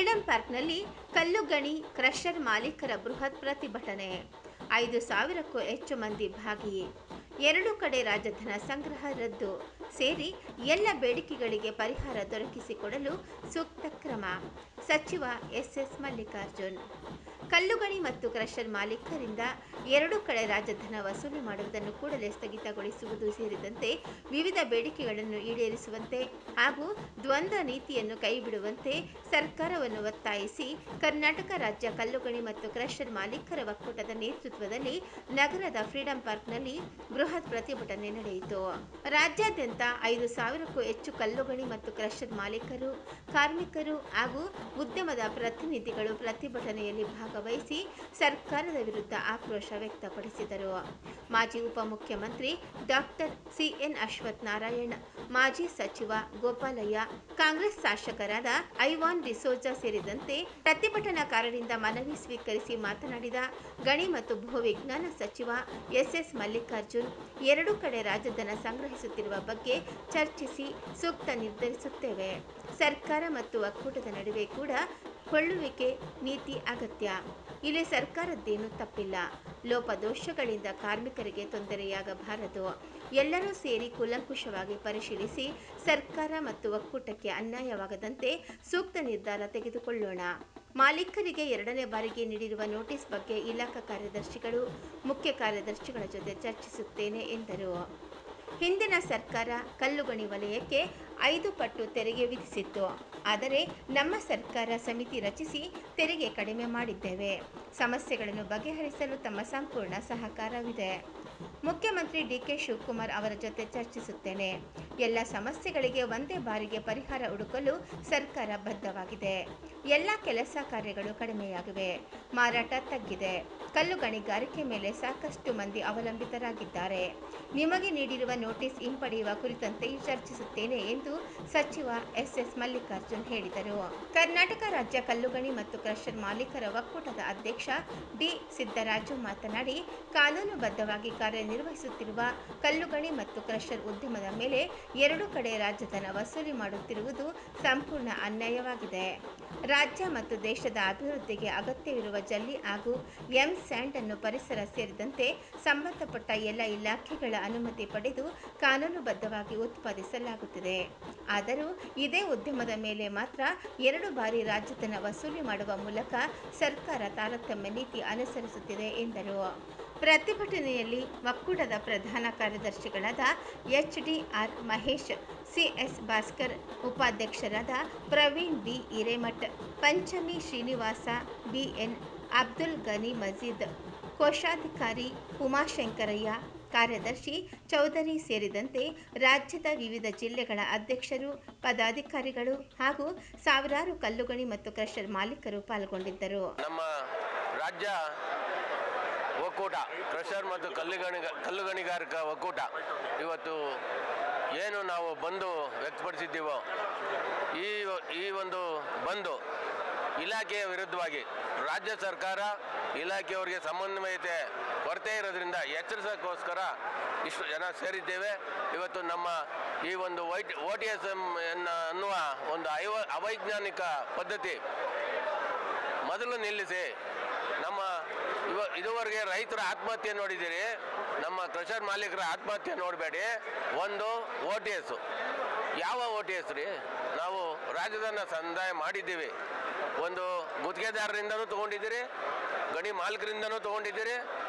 Freedom ಪಾರ್ಕ್ನಲ್ಲಿ ಕಲ್ಲು ಗಣಿ ಕ್ರಷರ್ ಮಾಲೀಕರ ಬೃಹತ್ ಪ್ರತಿಭಟನೆ. 5,000ಕ್ಕೂ ಹೆಚ್ಚು ಮಂದಿ ಭಾಗಿ. 2 ಕಡೆ ರಾಜಧನ ಸಂಗ್ರಹ ರದ್ದು ಸೇರಿ ಎಲ್ಲ ಬೇಡಿಕೆಗಳಿಗೆ ಪರಿಹಾರ ದೊರಕಿಸಿಕೊಡಲು ಸೂಕ್ತ ಕ್ರಮ. ಸಚಿವ ಎಸ್ ಮಲ್ಲಿಕಾರ್ಜುನ್. ಕಲ್ಲುಗಣಿ ಮತ್ತು ಕ್ರಷರ್ ಮಾಲೀಕರಿಂದ 2 ಕಡೆ ರಾಜಧನ ವಸೂಲಿ ಮಾಡುವುದನ್ನು ಕೂಡಲೇ ಸ್ಥಗಿತಗೊಳಿಸುವುದು ಸೇರಿದಂತೆ ವಿವಿಧ ಬೇಡಿಕೆಗಳನ್ನು ಈಡೇರಿಸುವಂತೆ ಹಾಗೂ ದ್ವಂದ್ವ ನೀತಿಯನ್ನು ಕೈಬಿಡುವಂತೆ ಸರ್ಕಾರವನ್ನು ಒತ್ತಾಯಿಸಿ ಕರ್ನಾಟಕ ರಾಜ್ಯ ಕಲ್ಲುಗಣಿ ಮತ್ತು ಕ್ರಷರ್ ಮಾಲೀಕರ ಒಕ್ಕೂಟದ ನೇತೃತ್ವದಲ್ಲಿ ನಗರದ ಫ್ರೀಡಂ ಪಾರ್ಕ್ನಲ್ಲಿ ಬೃಹತ್ ಪ್ರತಿಭಟನೆ ನಡೆಯಿತು. ರಾಜ್ಯಾದ್ಯಂತ 5,000ಕ್ಕೂ ಹೆಚ್ಚು ಕಲ್ಲುಗಣಿ ಮತ್ತು ಕ್ರಷರ್ ಮಾಲೀಕರು, ಕಾರ್ಮಿಕರು ಹಾಗೂ ಉದ್ಯಮದ ಪ್ರತಿನಿಧಿಗಳು ಪ್ರತಿಭಟನೆಯಲ್ಲಿ ಭಾಗವಹಿಸಿ ಸರ್ಕಾರದ ವಿರುದ್ಧ ಆಕ್ರೋಶ ವ್ಯಕ್ತಪಡಿಸಿದರು. ಮಾಜಿ ಉಪಮುಖ್ಯಮಂತ್ರಿ ಡಾಕ್ಟರ್ ಸಿ.ಎನ್. ಅಶ್ವಥ್ ನಾರಾಯಣ್, ಮಾಜಿ ಸಚಿವ ಗೋಪಾಲಯ್ಯ, ಕಾಂಗ್ರೆಸ್ ಶಾಸಕರಾದ ಐವಾನ್ ಡಿಸೋಜಾ ಸೇರಿದಂತೆ ಪ್ರತಿಭಟನಾಕಾರರಿಂದ ಮನವಿ ಸ್ವೀಕರಿಸಿ ಮಾತನಾಡಿದ ಗಣಿ ಮತ್ತು ಭೂವಿಜ್ಞಾನ ಸಚಿವ ಎಸ್ ಮಲ್ಲಿಕಾರ್ಜುನ್, 2 ಕಡೆ ರಾಜಧನ ಸಂಗ್ರಹಿಸುತ್ತಿರುವ ಬಗ್ಗೆ ಚರ್ಚಿಸಿ ಸೂಕ್ತ ನಿರ್ಧರಿಸುತ್ತೇವೆ. ಸರ್ಕಾರ ಮತ್ತು ಒಕ್ಕೂಟದ ನಡುವೆ ಕೂಡ ಕೊಳ್ಳುವಿಕೆ ನೀತಿ ಅಗತ್ಯ. ಇಲ್ಲಿ ಸರ್ಕಾರದ್ದೇನೂ ತಪ್ಪಿಲ್ಲ. ಲೋಪದೋಷಗಳಿಂದ ಕಾರ್ಮಿಕರಿಗೆ ತೊಂದರೆಯಾಗಬಾರದು. ಎಲ್ಲರೂ ಸೇರಿ ಕೂಲಂಕುಷವಾಗಿ ಪರಿಶೀಲಿಸಿ ಸರ್ಕಾರ ಮತ್ತು ಒಕ್ಕೂಟಕ್ಕೆ ಅನ್ಯಾಯವಾಗದಂತೆ ಸೂಕ್ತ ನಿರ್ಧಾರ ತೆಗೆದುಕೊಳ್ಳೋಣ. ಮಾಲೀಕರಿಗೆ 2ನೇ ಬಾರಿಗೆ ನೀಡಿರುವ ನೋಟಿಸ್ ಬಗ್ಗೆ ಇಲಾಖಾ ಕಾರ್ಯದರ್ಶಿಗಳು, ಮುಖ್ಯ ಕಾರ್ಯದರ್ಶಿಗಳ ಜೊತೆ ಚರ್ಚಿಸುತ್ತೇನೆ ಎಂದರು. ಹಿಂದಿನ ಸರ್ಕಾರ ಕಲ್ಲುಗಣಿ ವಲಯಕ್ಕೆ 5 ಪಟ್ಟು ತೆರಿಗೆ ವಿಧಿಸಿತ್ತು. ಆದರೆ ನಮ್ಮ ಸರ್ಕಾರ ಸಮಿತಿ ರಚಿಸಿ ತೆರಿಗೆ ಕಡಿಮೆ ಮಾಡಿದ್ದೇವೆ. ಸಮಸ್ಯೆಗಳನ್ನು ಬಗೆಹರಿಸಲು ತಮ್ಮ ಸಂಪೂರ್ಣ ಸಹಕಾರವಿದೆ. ಮುಖ್ಯಮಂತ್ರಿ ಡಿ.ಕೆ. ಶಿವಕುಮಾರ್ ಅವರ ಜೊತೆ ಚರ್ಚಿಸುತ್ತೇನೆ. ಎಲ್ಲ ಸಮಸ್ಯೆಗಳಿಗೆ ಒಂದೇ ಬಾರಿಗೆ ಪರಿಹಾರ ಹುಡುಕಲು ಸರ್ಕಾರ ಬದ್ಧವಾಗಿದೆ. ಎಲ್ಲ ಕೆಲಸ ಕಾರ್ಯಗಳು ಕಡಿಮೆಯಾಗಿವೆ. ಮಾರಾಟ ತಗ್ಗಿದೆ. ಕಲ್ಲು ಗಣಿಗಾರಿಕೆ ಮೇಲೆ ಸಾಕಷ್ಟು ಮಂದಿ ಅವಲಂಬಿತರಾಗಿದ್ದಾರೆ. ನಿಮಗೆ ನೀಡಿರುವ ನೋಟಿಸ್ ಹಿಂಪಡೆಯುವ ಕುರಿತಂತೆ ಚರ್ಚಿಸುತ್ತೇನೆ ಎಂದು ಸಚಿವ ಎಸ್ ಮಲ್ಲಿಕಾರ್ಜುನ್ ಹೇಳಿದರು. ಕರ್ನಾಟಕ ರಾಜ್ಯ ಕಲ್ಲುಗಣಿ ಮತ್ತು ಕ್ರಷರ್ ಮಾಲೀಕರ ಒಕ್ಕೂಟದ ಅಧ್ಯಕ್ಷ ಡಿ. ಸಿದ್ದರಾಜು ಮಾತನಾಡಿ, ಕಾನೂನುಬದ್ಧವಾಗಿ ಕಾರ್ಯನಿರ್ವಹಿಸುತ್ತಿರುವ ಕಲ್ಲುಗಣಿ ಮತ್ತು ಕ್ರಷರ್ ಉದ್ಯಮದ ಮೇಲೆ 2 ಕಡೆ ರಾಜಧನ ವಸೂಲಿ ಮಾಡುತ್ತಿರುವುದು ಸಂಪೂರ್ಣ ಅನ್ಯಾಯವಾಗಿದೆ. ರಾಜ್ಯ ಮತ್ತು ದೇಶದ ಅಭಿವೃದ್ಧಿಗೆ ಅಗತ್ಯವಿರುವ ಜಲ್ಲಿ ಹಾಗೂ ಸ್ಯಾಂಡ್ ಅನ್ನು ಪರಿಸರ ಸೇರಿದಂತೆ ಸಂಬಂಧಪಟ್ಟ ಎಲ್ಲ ಇಲಾಖೆಗಳ ಅನುಮತಿ ಪಡೆದು ಕಾನೂನುಬದ್ಧವಾಗಿ ಉತ್ಪಾದಿಸಲಾಗುತ್ತಿದೆ. ಆದರೂ ಇದೇ ಉದ್ಯಮದ ಮೇಲೆ ಮಾತ್ರ 2 ಬಾರಿ ರಾಜಧನ ವಸೂಲಿ ಮಾಡುವ ಮೂಲಕ ಸರ್ಕಾರ ತಾರತಮ್ಯ ನೀತಿ ಅನುಸರಿಸುತ್ತಿದೆ ಎಂದರು. ಪ್ರತಿಭಟನೆಯಲ್ಲಿ ಒಕ್ಕೂಟದ ಪ್ರಧಾನ ಕಾರ್ಯದರ್ಶಿಗಳಾದ ಎಚ್.ಡಿ.ಆರ್. ಮಹೇಶ್, ಸಿ.ಎಸ್. ಭಾಸ್ಕರ್, ಉಪಾಧ್ಯಕ್ಷರಾದ ಪ್ರವೀಣ್ ಬಿ. ಹಿರೇಮಠ್, ಪಂಚಮಿ ಶ್ರೀನಿವಾಸ, ಬಿ.ಎನ್. ಅಬ್ದುಲ್ ಗನಿ ಮಜೀದ್, ಕೋಶಾಧಿಕಾರಿ ಉಮಾಶಂಕರಯ್ಯ, ಕಾರ್ಯದರ್ಶಿ ಚೌಧರಿ ಸೇರಿದಂತೆ ರಾಜ್ಯದ ವಿವಿಧ ಜಿಲ್ಲೆಗಳ ಅಧ್ಯಕ್ಷರು, ಪದಾಧಿಕಾರಿಗಳು ಹಾಗೂ ಸಾವಿರಾರು ಕಲ್ಲುಗಣಿ ಮತ್ತು ಕ್ರಷರ್ ಮಾಲೀಕರು ಪಾಲ್ಗೊಂಡಿದ್ದರು. ನಮ್ಮ ರಾಜ್ಯ ಒಕ್ಕೂಟ ಕ್ರಷರ್ ಮತ್ತು ಕಲ್ಲುಗಣಿಗಾರಿಕ ಒಕ್ಕೂಟ ಇವತ್ತು ಏನು ನಾವು ಬಂದು ವ್ಯಕ್ತಪಡಿಸಿದ್ದೀವೋ ಈ ಒಂದು ಬಂದು ಇಲಾಖೆಯ ವಿರುದ್ಧವಾಗಿ ರಾಜ್ಯ ಸರ್ಕಾರ ಇಲಾಖೆಯವರಿಗೆ ಸಮನ್ವಯತೆ ಕೊರತೆ ಇರೋದ್ರಿಂದ ಎಚ್ಚರಿಸೋಕ್ಕೋಸ್ಕರ ಇಷ್ಟು ಜನ ಸೇರಿದ್ದೇವೆ. ಇವತ್ತು ನಮ್ಮ ಈ ಒಂದು OTS ಅನ್ನುವ ಒಂದು ಅವೈಜ್ಞಾನಿಕ ಪದ್ಧತಿ ಮೊದಲು ನಿಲ್ಲಿಸಿ. ನಮ್ಮ ಇದುವರೆಗೆ ರೈತರ ಆತ್ಮಹತ್ಯೆ ನೋಡಿದ್ದೀರಿ, ನಮ್ಮ ಕ್ರಷರ್ ಮಾಲೀಕರ ಆತ್ಮಹತ್ಯೆ ನೋಡಬೇಡಿ. ಒಂದು OTS, ಯಾವ OTS ರೀ? ನಾವು ರಾಜಧನ ಸಂದಾಯ ಮಾಡಿದ್ದೀವಿ. ಒಂದು ಗುತ್ತಿಗೆದಾರರಿಂದನೂ ತೊಗೊಂಡಿದ್ದೀರಿ, ಗಣಿ ಮಾಲೀಕರಿಂದನೂ ತೊಗೊಂಡಿದ್ದೀರಿ.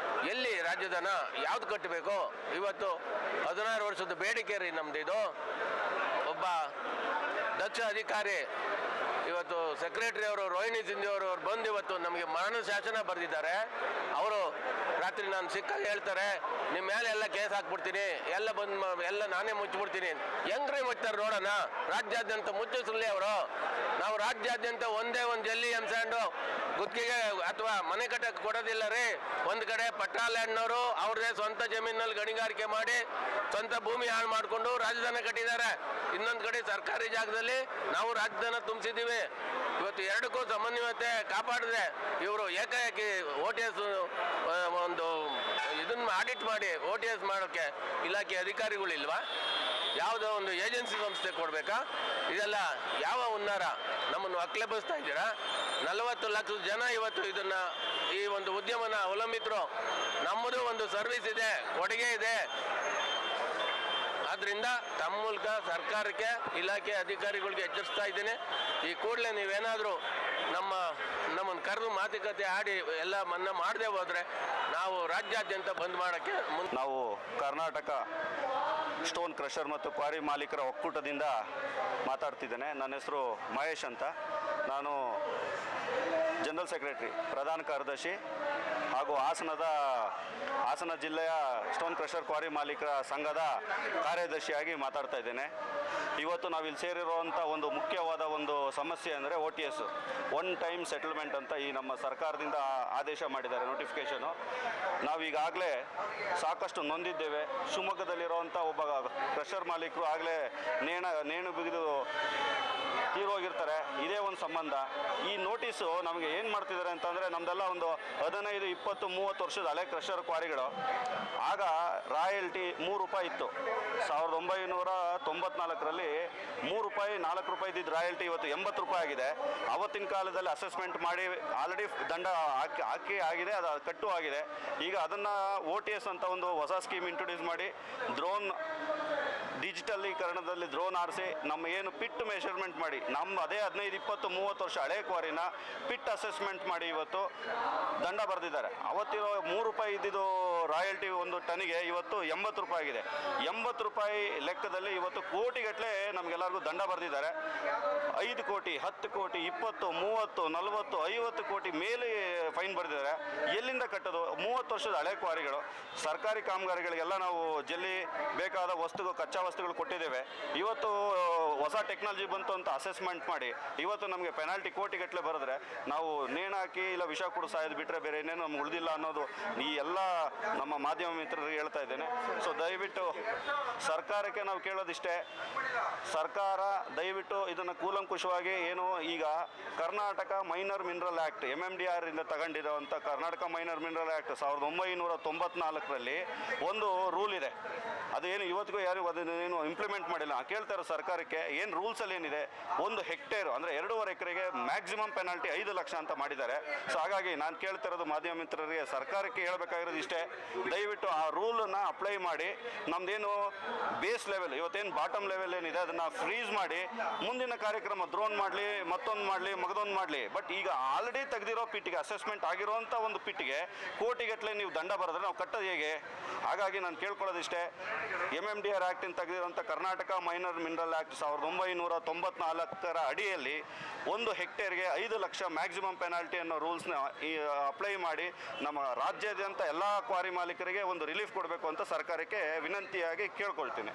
ಎಲ್ಲಿ ರಾಜಧನ ಯಾವ್ದು ಕಟ್ಟಬೇಕು? ಇವತ್ತು 16 ವರ್ಷದ ಬೇಡಿಕೆ ರೀ ನಮ್ದಿದು. ಒಬ್ಬ ದಕ್ಷ ಅಧಿಕಾರಿ ಇವತ್ತು ಸೆಕ್ರೆಟರಿ ಅವರು ರೋಹಿಣಿ ಸಿಂಧಿ ಅವರು ಬಂದು ಇವತ್ತು ನಮಗೆ ಮರಣ ಶಾಸನ ಬರೆದಿದ್ದಾರೆ. ಅವರು ರಾತ್ರಿ ನಾನು ಸಿಕ್ಕಾಗ ಹೇಳ್ತಾರೆ, ನಿಮ್ಮ ಮೇಲೆ ಎಲ್ಲ ಕೇಸ್ ಹಾಕ್ಬಿಡ್ತೀನಿ, ಎಲ್ಲ ನಾನೇ ಮುಚ್ಚಿಬಿಡ್ತೀನಿ. ಹೆಂಗ್ರಿ ಮುಚ್ತಾರೆ ನೋಡೋಣ? ರಾಜ್ಯಾದ್ಯಂತ ಮುಚ್ಚಿಸಲಿ ಅವರು. ನಾವು ರಾಜ್ಯಾದ್ಯಂತ ಒಂದೇ ಒಂದು ಜಲ್ಲಿ ಸ್ಯಾಂಡು ಗುತ್ತಿಗೆ ಅಥವಾ ಮನೆ ಕಟ್ಟಕ್ಕೆ ಕೊಡೋದಿಲ್ಲ ರೀ. ಒಂದು ಕಡೆ ಪಟ್ಟಾ ಲ್ಯಾಂಡ್ನವರು ಅವ್ರದೇ ಸ್ವಂತ ಜಮೀನಲ್ಲಿ ಗಣಿಗಾರಿಕೆ ಮಾಡಿ ಸ್ವಂತ ಭೂಮಿ ಹಾಳು ಮಾಡಿಕೊಂಡು ರಾಜಧಾನ ಕಟ್ಟಿದ್ದಾರೆ. ಇನ್ನೊಂದು ಕಡೆ ಸರ್ಕಾರಿ ಜಾಗದಲ್ಲಿ ನಾವು ರಾಜಧಾನ ತುಂಬಿಸಿದ್ದೀವಿ. ಇವತ್ತು ಎರಡಕ್ಕೂ ಸಮನ್ವಯತೆ ಕಾಪಾಡಿದ್ರೆ ಇವರು ಏಕಾಏಕಿ OTS ಒಂದು ಇದನ್ನ ಆಡಿಟ್ ಮಾಡಿ OTS ಮಾಡೋಕ್ಕೆ ಇಲಾಖೆ ಅಧಿಕಾರಿಗಳಿಲ್ವಾ? ಯಾವುದೋ ಒಂದು ಏಜೆನ್ಸಿ ಸಂಸ್ಥೆ ಕೊಡಬೇಕಾ? ಇದೆಲ್ಲ ಯಾವ ಹುನ್ನಾರ? ನಮ್ಮನ್ನು ಅಕ್ಲೆಬಸ್ತಾ ಇದ್ದೀರಾ? 40 ಲಕ್ಷ ಜನ ಇವತ್ತು ಈ ಒಂದು ಉದ್ಯಮನ ಅವಲಂಬಿತರು. ನಮ್ಮದು ಒಂದು ಸರ್ವಿಸ್ ಇದೆ, ಕೊಡುಗೆ ಇದೆ. ಆದ್ದರಿಂದ ತಮ್ಮ ಮೂಲಕ ಸರ್ಕಾರಕ್ಕೆ, ಇಲಾಖೆ ಅಧಿಕಾರಿಗಳಿಗೆ ಎಚ್ಚರಿಸ್ತಾ ಇದ್ದೇನೆ. ಈ ಕೂಡಲೇ ನೀವೇನಾದರೂ ನಮ್ಮನ್ನು ಕರೆದು ಮಾತುಕತೆ ಆಡಿ ಎಲ್ಲ ಮನ್ನಾ ಮಾಡದೆ ಹೋದರೆ ನಾವು ರಾಜ್ಯಾದ್ಯಂತ ಬಂದ್ ಮಾಡೋಕ್ಕೆ ನಾವು ಕರ್ನಾಟಕ ಸ್ಟೋನ್ ಕ್ರಷರ್ ಮತ್ತು ಕ್ವಾರಿ ಮಾಲೀಕರ ಒಕ್ಕೂಟದಿಂದ ಮಾತಾಡ್ತಿದ್ದೇನೆ. ನನ್ನ ಹೆಸರು ಮಹೇಶ್ ಅಂತ. ನಾನು ಜನರಲ್ ಸೆಕ್ರೆಟರಿ, ಪ್ರಧಾನ ಕಾರ್ಯದರ್ಶಿ ಹಾಗೂ ಹಾಸನ ಜಿಲ್ಲೆಯ ಸ್ಟೋನ್ ಕ್ರಷರ್ ಕ್ವಾರಿ ಮಾಲೀಕರ ಸಂಘದ ಕಾರ್ಯದರ್ಶಿಯಾಗಿ ಮಾತಾಡ್ತಾ ಇದ್ದೇನೆ. ಇವತ್ತು ನಾವಿಲ್ಲಿ ಸೇರಿರುವಂಥ ಒಂದು ಮುಖ್ಯವಾದ ಒಂದು ಸಮಸ್ಯೆ ಅಂದರೆ OTS, ಒನ್ ಟೈಮ್ ಸೆಟಲ್ಮೆಂಟ್ ಅಂತ ಈ ನಮ್ಮ ಸರ್ಕಾರದಿಂದ ಆದೇಶ ಮಾಡಿದ್ದಾರೆ, ನೋಟಿಫಿಕೇಷನು. ನಾವೀಗಾಗಲೇ ಸಾಕಷ್ಟು ನೊಂದಿದ್ದೇವೆ. ಶಿವಮೊಗ್ಗದಲ್ಲಿರುವಂಥ ಒಬ್ಬ ಕ್ರಷರ್ ಮಾಲೀಕರು ಆಗಲೇ ನೇಣು ಬಿಗಿದು ತೀರೋಗಿರ್ತಾರೆ. ಇದೇ ಒಂದು ಸಂಬಂಧ. ಈ ನೋಟಿಸು ನಮಗೆ ಏನು ಮಾಡ್ತಿದ್ದಾರೆ ಅಂತಂದರೆ, ನಮ್ಮದೆಲ್ಲ ಒಂದು 15, 20, 30 ವರ್ಷದ ಹಳೆ ಕ್ರಷರ್ ಕ್ವಾರಿಗಳು. ಆಗ ರಾಯಲ್ಟಿ 3 ರೂಪಾಯಿ ಇತ್ತು. 1994ರಲ್ಲಿ 3 ರೂಪಾಯಿ 4 ರೂಪಾಯಿ ಇದ್ದಿದ್ದು ರಾಯಲ್ಟಿ ಇವತ್ತು 80 ರೂಪಾಯಿ ಆಗಿದೆ. ಆವತ್ತಿನ ಕಾಲದಲ್ಲಿ ಅಸೆಸ್ಮೆಂಟ್ ಮಾಡಿ ಆಲ್ರೆಡಿ ದಂಡ ಹಾಕಿ ಆಗಿದೆ, ಅದು ಕಟ್ಟು ಆಗಿದೆ. ಈಗ ಅದನ್ನು OTS ಅಂತ ಒಂದು ಹೊಸ ಸ್ಕೀಮ್ ಇಂಟ್ರೊಡ್ಯೂಸ್ ಮಾಡಿ ಡ್ರೋನ್ ಡಿಜಿಟಲೀಕರಣದಲ್ಲಿ ಡ್ರೋನ್ ಆರಿಸಿ ನಮ್ಮ ಏನು ಪಿಟ್ ಮೆಷರ್ಮೆಂಟ್ ಮಾಡಿ ನಮ್ಮ ಅದೇ 15, 20, 30 ವರ್ಷ ಹಳೆ ಕ್ವಾರಿನ ಪಿಟ್ ಅಸೆಸ್ಮೆಂಟ್ ಮಾಡಿ ಇವತ್ತು ದಂಡ ಬರೆದಿದ್ದಾರೆ. ಅವತ್ತಿರೋ 3 ರೂಪಾಯಿ ಇದ್ದಿದ್ದು ರಾಯಲ್ಟಿ ಒಂದು ಟನ್ನಿಗೆ ಇವತ್ತು 80 ರೂಪಾಯಿ ಆಗಿದೆ. 80 ರೂಪಾಯಿ ಲೆಕ್ಕದಲ್ಲಿ ಇವತ್ತು ಕೋಟಿಗಟ್ಟಲೆ ನಮಗೆಲ್ಲರಿಗೂ ದಂಡ ಬರೆದಿದ್ದಾರೆ. 5 ಕೋಟಿ, 10 ಕೋಟಿ, 20, 30, 40, 50 ಕೋಟಿ ಮೇಲೆ ಫೈನ್ ಬರೆದಿದ್ದಾರೆ. ಎಲ್ಲಿಂದ ಕಟ್ಟೋದು? 30 ವರ್ಷದ ಹಳೆ ಕ್ವಾರಿಗಳು. ಸರ್ಕಾರಿ ಕಾಮಗಾರಿಗಳಿಗೆಲ್ಲ ನಾವು ಜಲ್ಲಿ ಬೇಕಾದ ಕಚ್ಚಾ ವಸ್ತುಗಳು ಕೊಟ್ಟಿದ್ದೇವೆ. ಇವತ್ತು ಹೊಸ ಟೆಕ್ನಾಲಜಿ ಬಂತು ಅಂತ ಅಸೆಸ್ಮೆಂಟ್ ಮಾಡಿ ಇವತ್ತು ನಮಗೆ ಪೆನಾಲ್ಟಿ ಕೋಟಿಗಟ್ಟಲೆ ಬರೆದ್ರೆ ನಾವು ನೇಣಾಕಿ ಇಲ್ಲ ವಿಷ ಕೊಡು ಸಾಯೋದು ಬಿಟ್ಟರೆ ಬೇರೆ ಏನೇನು ನಮ್ಗೆ ಉಳಿದಿಲ್ಲ ಅನ್ನೋದು ಈ ಎಲ್ಲ ನಮ್ಮ ಮಾಧ್ಯಮ ಮಿತ್ರರಿಗೆ ಹೇಳ್ತಾ ಇದ್ದೇನೆ. ಸೊ ದಯವಿಟ್ಟು ಸರ್ಕಾರಕ್ಕೆ ನಾವು ಕೇಳೋದಿಷ್ಟೇ, ಸರ್ಕಾರ ದಯವಿಟ್ಟು ಇದನ್ನು ಕೂಲಂಕುಷವಾಗಿ ಏನು ಈಗ Karnataka minor mineral act MMDR ಇಂದ ತಗೊಂಡಿರುವಂಥ ಕರ್ನಾಟಕ ಮೈನರ್ ಮಿನರಲ್ ಆ್ಯಕ್ಟ್ 1994ರಲ್ಲಿ ಒಂದು ರೂಲ್ ಇದೆ. ಅದೇನು ಇವತ್ತಿಗೂ ಯಾರು ಅದನ್ನೇನು ಇಂಪ್ಲಿಮೆಂಟ್ ಮಾಡಿಲ್ಲ. ಕೇಳ್ತಾ ಇರೋ ಸರ್ಕಾರಕ್ಕೆ ಏನು ರೂಲ್ಸಲ್ಲಿ ಏನಿದೆ, 1 ಹೆಕ್ಟೇರು ಅಂದರೆ 2.5 ಎಕರೆಗೆ ಮ್ಯಾಕ್ಸಿಮಮ್ ಪೆನಾಲ್ಟಿ 5 ಲಕ್ಷ ಅಂತ ಮಾಡಿದ್ದಾರೆ. ಸೊ ಹಾಗಾಗಿ ನಾನು ಕೇಳ್ತಾ ಇರೋದು ಮಾಧ್ಯಮ ಮಿತ್ರರಿಗೆ, ಸರ್ಕಾರಕ್ಕೆ ಹೇಳಬೇಕಾಗಿರೋದು ಇಷ್ಟೇ, ದಯವಿಟ್ಟು ಆ ರೂಲನ್ನು ಅಪ್ಲೈ ಮಾಡಿ ನಮ್ಮದೇನು ಬೇಸ್ ಲೆವೆಲ್ ಇವತ್ತೇನು ಬಾಟಮ್ ಲೆವೆಲ್ ಏನಿದೆ ಅದನ್ನು ಫ್ರೀಸ್ ಮಾಡಿ ಮುಂದಿನ ಕಾರ್ಯಕ್ರಮ ಡ್ರೋನ್ ಮಾಡಲಿ, ಮತ್ತೊಂದು ಮಾಡಲಿ, ಮಗದೊಂದು ಮಾಡಲಿ. ಬಟ್ ಈಗ ಆಲ್ರೆಡಿ ತೆಗೆದಿರೋ ಪಿಟ್ಟಿಗೆ, ಅಸೆಸ್ಮೆಂಟ್ ಆಗಿರೋವಂಥ ಒಂದು ಪಿಟ್ಟಿಗೆ ಕೋಟಿಗಟ್ಟಲೆ ನೀವು ದಂಡ ಬರೆದ್ರೆ ನಾವು ಕಟ್ಟೋದು ಹೇಗೆ? ಹಾಗಾಗಿ ನಾನು ಕೇಳ್ಕೊಳ್ಳೋದಿಷ್ಟೇ, MMDR ಆ್ಯಕ್ಟಿಂದ ತೆಗೆದಿರುವಂಥ ಕರ್ನಾಟಕ ಮೈನರ್ ಮಿನರಲ್ ಆ್ಯಕ್ಟ್ 1994ರ ಅಡಿಯಲ್ಲಿ 1 ಹೆಕ್ಟೇರ್ಗೆ 5 ಲಕ್ಷ ಮ್ಯಾಕ್ಸಿಮಮ್ ಪೆನಾಲ್ಟಿ ಅನ್ನೋ ರೂಲ್ಸ್ನ ಅಪ್ಲೈ ಮಾಡಿ ನಮ್ಮ ರಾಜ್ಯಾದ್ಯಂತ ಎಲ್ಲ ಕ್ವಾರಿ ಮಾಲೀಕರಿಗೆ ಒಂದು ರಿಲೀಫ್ ಕೊಡಬೇಕು ಅಂತ ಸರ್ಕಾರಕ್ಕೆ ವಿನಂತಿಯಾಗಿ ಕೇಳ್ಕೊಳ್ತೀನಿ.